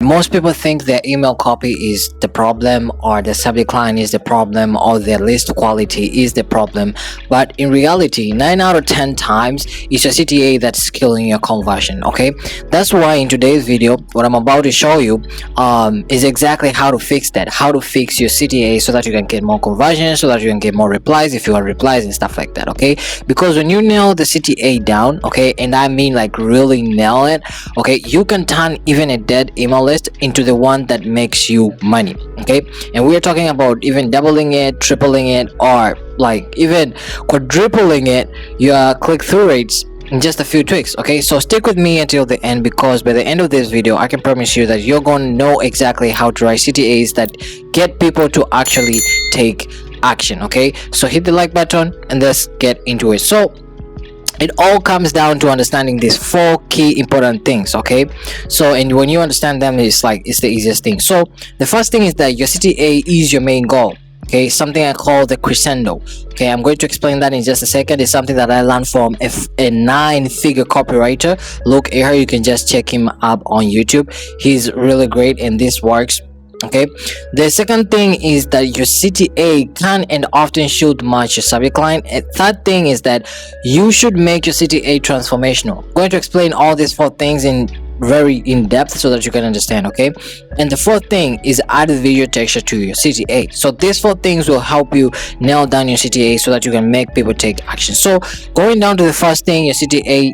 most people think their email copy is the problem, or the subject line is the problem, or their list quality is the problem. But in reality, 9 out of 10 times it's your CTA that's killing your conversion. Okay, that's why in today's video what I'm about to show you is exactly how to fix that, how to fix your CTA so that you can get more conversions, so that you can get more replies if you want replies and stuff like that. Okay, because when you nail the CTA down, okay, and I mean like really nail it, okay, you can turn even a dead email list into the one that makes you money. Okay, and we're talking about even doubling it, tripling it, or like even quadrupling it, your click-through rates in just a few tweaks. Okay, so stick with me until the end, because by the end of this video I can promise you that you're going to know exactly how to write CTAs that get people to actually take action. Okay, so hit the like button and let's get into it. So it all comes down to understanding these 4 key important things. Okay, so and when you understand them, it's the easiest thing. So the first thing is that your CTA is your main goal. Okay, something I call the crescendo. Okay, I'm going to explain that in just a second. It's something that I learned from a 9-figure copywriter, Luke here. You can just check him up on YouTube. He's really great and this works. Okay, the second thing is that your CTA can and often should match your subject line. And third thing is that you should make your CTA transformational. I'm going to explain all these 4 things very in depth so that you can understand. Okay, and the fourth thing is add video texture to your CTA. So these 4 things will help you nail down your CTA so that you can make people take action. So going down to the first thing, your CTA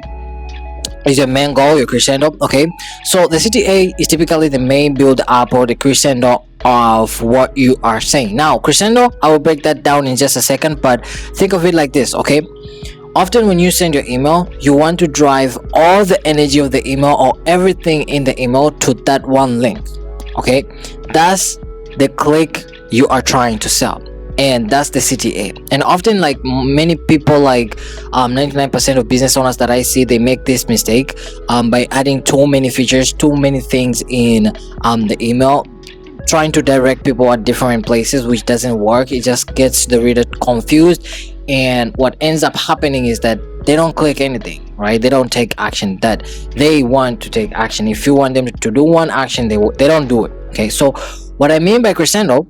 is your main goal, your crescendo. Okay, so the CTA is typically the main build up or the crescendo of what you are saying. Now crescendo, I will break that down in just a second, but think of it like this. Okay, often when you send your email, you want to drive all the energy of the email or everything in the email to that one link. Okay, that's the click you are trying to sell, and that's the CTA. And often, like many people, like 99% of business owners that I see, they make this mistake by adding too many features, too many things in the email, trying to direct people at different places, which doesn't work. It just gets the reader confused, and what ends up happening is that they don't click anything, right? They don't take action that they want to take action. If you want them to do one action, they don't do it. Okay, so what I mean by crescendo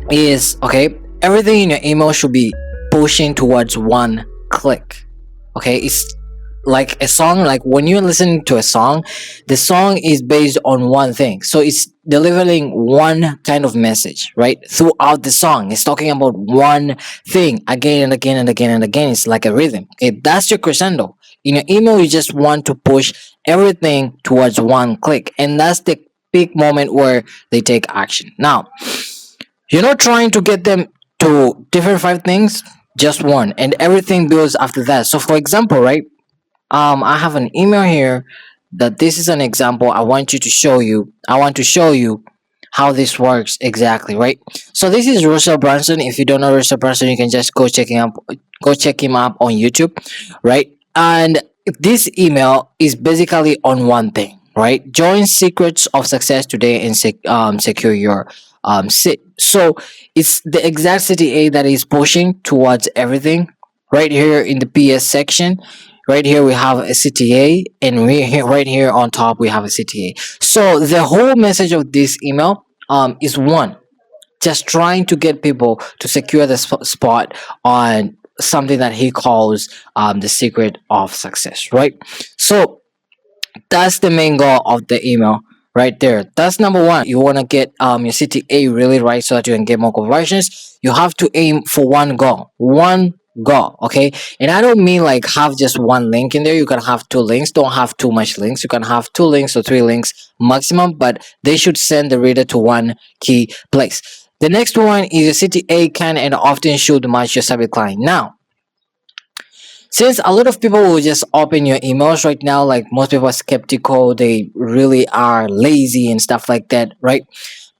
is, okay, everything in your email should be pushing towards one click. Okay, it's like a song. Like when you're listening to a song, the song is based on one thing, so it's delivering one kind of message, right? Throughout the song, it's talking about one thing again and again and again and again. It's like a rhythm. Okay, that's your crescendo. In your email, you just want to push everything towards one click, and that's the peak moment where they take action. Now you're not trying to get them to different 5 things, just one, and everything builds after that. So for example, right, I have an email here that this is an example. I want to show you how this works exactly, right? So this is Russell Brunson. If you don't know Russell Brunson, you can just go check him up on YouTube, right? And this email is basically on one thing, right? Join Secrets of Success today and secure your sit. So it's the exact CTA that is pushing towards everything. Right here in the PS section, right here we have a CTA, and right here on top we have a CTA. So the whole message of this email is one, just trying to get people to secure the spot on something that he calls the secret of success, right? So that's the main goal of the email right there. That's number 1. You want to get your CTA really right so that you can get more conversions. You have to aim for one goal. Okay, and I don't mean like have just one link in there. You can have 2 links. Don't have too much links. You can have 2 links or 3 links maximum, but they should send the reader to one key place. The next one is your CTA can and often should match your subject line. Now, since a lot of people will just open your emails right now, like most people are skeptical, they really are lazy and stuff like that, right?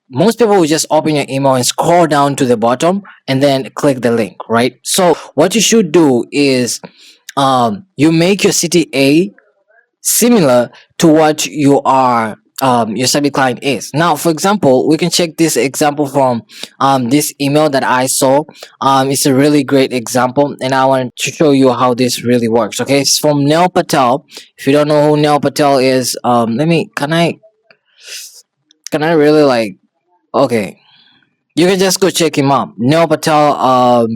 Most people will just open your email and scroll down to the bottom and then click the link, right? So what you should do is you make your CTA similar to what you are your subject line is. Now for example, we can check this example from this email that I saw. It's a really great example, and I want to show you how this really works. Okay, it's from Neil Patel. If you don't know who Neil Patel is, can I really like, okay, you can just go check him out. Neil Patel,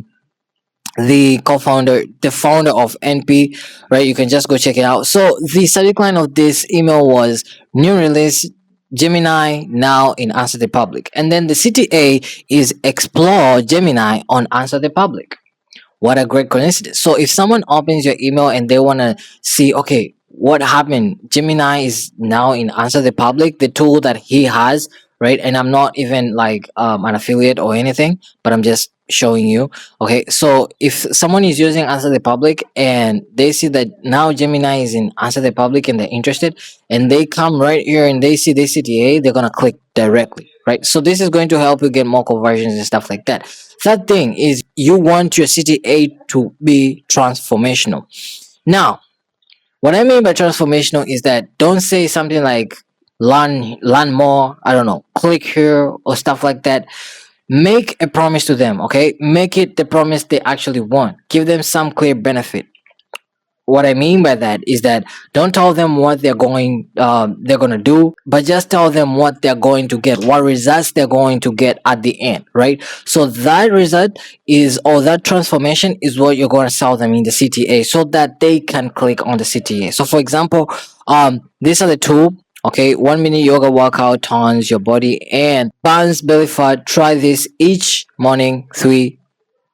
the co-founder, the founder of NP, right? You can just go check it out. So the subject line of this email was new release Gemini now in Answer the Public. And then the CTA is explore Gemini on Answer the Public. What a great coincidence. So if someone opens your email and they want to see, okay, what happened? Gemini is now in Answer the Public, the tool that he has, right? And I'm not even like an affiliate or anything, but I'm just showing you. Okay, so if someone is using Answer the Public and they see that now Gemini is in Answer the Public and they're interested, and they come right here and they see this CTA, they're gonna click directly, right? So this is going to help you get more conversions and stuff like that. Third thing is you want your CTA to be transformational. Now, what I mean by transformational is that don't say something like learn more, I don't know, click here or stuff like that. Make a promise to them, okay? Make it the promise they actually want. Give them some clear benefit. What I mean by that is that don't tell them what they're gonna do, but just tell them what they're going to get, what results they're going to get at the end, right? So that result is, or that transformation is what you're going to sell them in the CTA, so that they can click on the CTA. So for example, these are the two. Okay, 1 minute yoga workout turns your body and burns belly fat. Try this each morning 3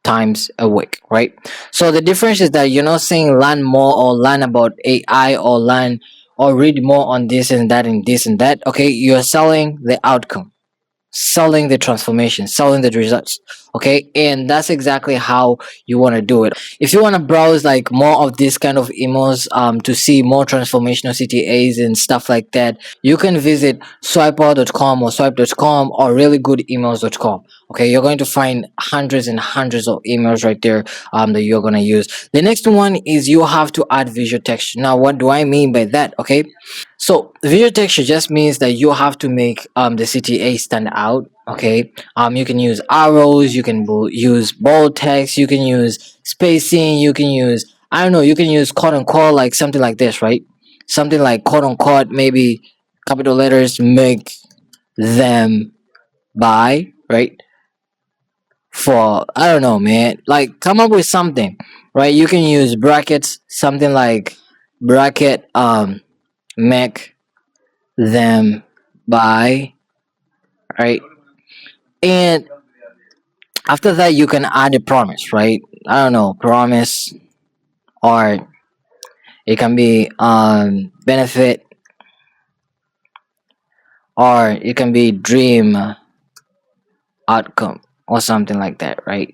times a week, right? So the difference is that you're not saying learn more or learn about AI or learn or read more on this and that and this and that. Okay, you're selling the outcome, selling the transformation, selling the results. Okay, and that's exactly how you want to do it. If you want to browse like more of this kind of emails, to see more transformational CTAs and stuff like that, you can visit swiper.com or swipe.com or reallygoodemails.com. Okay, you're going to find hundreds and hundreds of emails right there, that you're going to use. The next one is you have to add visual text. Now what do I mean by that? Okay, so visual texture just means that you have to make the CTA stand out. Okay, you can use arrows, you can use bold text, you can use spacing, you can use, I don't know, you can use quote unquote, like something like this, right? Something like quote unquote, maybe capital letters, make them buy, right? For, I don't know, man, like come up with something, right? You can use brackets, something like bracket make them buy, right? And after that you can add a promise, right? I don't know, promise, or it can be benefit, or it can be dream outcome or something like that, right?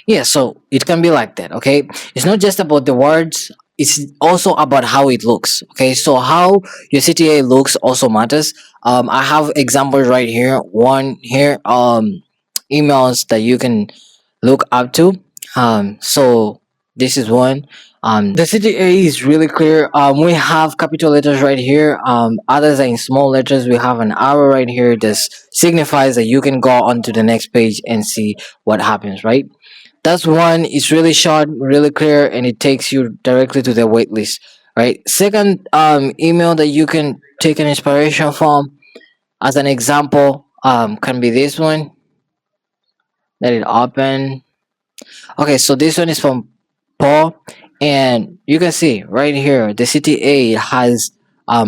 Yeah, so it can be like that. Okay, it's not just about the words, it's also about how it looks. Okay, so how your CTA looks also matters. I have examples right here, one here, emails that you can look up to. So this is one. The CTA is really clear. We have capital letters right here. Others are in small letters. We have an arrow right here that signifies that you can go on to the next page and see what happens, right? That's one. It's really short, really clear, and it takes you directly to the wait list, right? Second, email that you can take an inspiration from, as an example, can be this one. Let it open. Okay, so this one is from Paul, and you can see right here the CTA has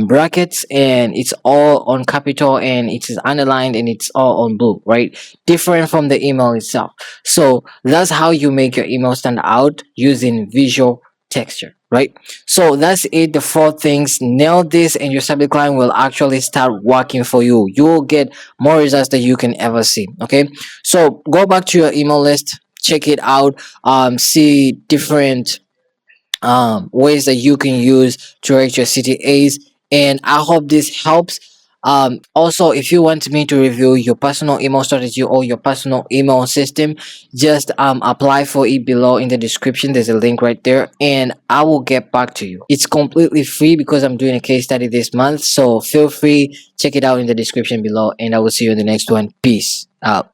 brackets, and it's all on capital, and it is underlined, and it's all on blue, right? Different from the email itself. So that's how you make your email stand out using visual texture, right? So that's it, the 4 things. Nail this and your subject line will actually start working for you. You will get more results than you can ever see. Okay, so go back to your email list, check it out, see different ways that you can use to rate your CTAs, and I hope this helps. Also, if you want me to review your personal email strategy or your personal email system, just apply for it below in the description. There's a link right there, and I will get back to you. It's completely free because I'm doing a case study this month, so feel free, check it out in the description below, and I will see you in the next one. Peace out.